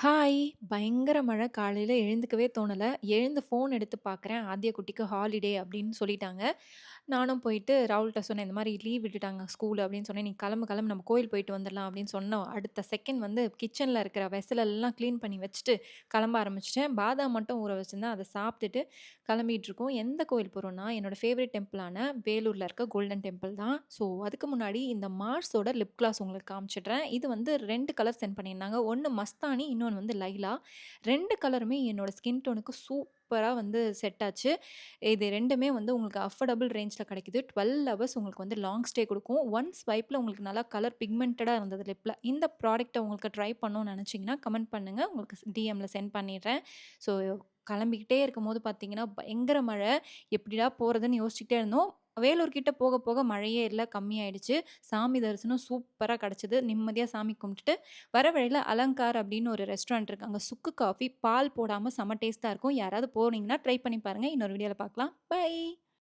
Hi! பயங்கர மழை. காலையில எழுந்துக்கவே தோணல. எழுந்து ஃபோன் எடுத்து பார்க்குறேன். ஆத்யா குட்டிக்கு ஹாலிடே அப்படின்னு சொல்லிட்டாங்க. நானும் போயிட்டு ராகுல்ட்ட சொன்னேன், "இந்த மாரி லீவ் விட்டுட்டாங்க ஸ்கூலு" அப்படின்னு சொன்னேன். "நீ கிளம்பு, கிளம்பு நம்ம கோயில் போயிட்டு வந்துரலாம்" அப்படின்னு சொன்ன அடுத்த செகண்ட் வந்து கிச்சன்ல இருக்கிற வெசல் எல்லாம் கிளீன் பண்ணி வச்சுட்டு கிளம்ப ஆரம்பிச்சுட்டேன். பாதாம் மட்டும் ஊற வச்சிருந்தேன். அத சாப்பிட்டுட்டு கிளம்பிட்டுருக்கோம். எந்த கோயில் போறோம்னா, என்னோட ஃபேவரைட் டெம்பிளான வேலூர்ல இருக்க கோல்டன் டெம்பிள் தான். ஸோ அதுக்கு முன்னாடி இந்த மார்ஸோட லிப் கிளாஸ் உங்களுக்கு காமிச்சிடுறேன். இது வந்து 2 கலர் சென்ட் பண்ணியிருந்தாங்க. ஒண்ணு மஸ்தானி, இன்னொன்னு வந்து லைலா. 2 கலருமே என்னோட ஸ்கின் டோனுக்கு சூப்பரா வந்து செட் ஆச்சு. இது 2மே வந்து உங்களுக்கு அஃபோர்டபுள் ரேஞ்ச்ல கிடைக்குது. 12 ஹவர்ஸ் உங்களுக்கு வந்து லாங் ஸ்டே குடுக்கும். ஒன் ஸ்வைப்ல உங்களுக்கு நல்லா கலர் பிக்மென்டடா இருந்தது லிப்ல. இந்த ப்ராடக்ட்ட உங்களுக்கு ட்ரை பண்ணணும்னு நெனச்சீங்கன்னா, கமெண்ட் பண்ணுங்க. உங்களுக்கு டிஎம்ல சென்ட் பண்ணிடுறேன். ஸோ கிளம்பிக்கிட்டே இருக்கும்போது பார்த்தீங்கன்னா, பயங்கர மழை. எப்படிடா போறதுன்னு யோசிச்சுக்கிட்டே இருந்தோம். வேலூர் கிட்ட போக போக மழையே இல்ல, கம்மியாயிடுச்சு. சாமி தரிசனம் சூப்பரா கிடைச்சது. நிம்மதியா சாமி கும்பிட்டுட்டு, வர வழியில அலங்கார் அப்படின்னு ஒரு ரெஸ்டாரண்ட் இருக்கு. அங்க சுக்கு காஃபி பால் போடாம செம்ம டேஸ்ட்டா இருக்கும். யாராவது போனீங்கன்னா ட்ரை பண்ணி பாருங்க. இன்னொரு வீடியோல பார்க்கலாம். பை.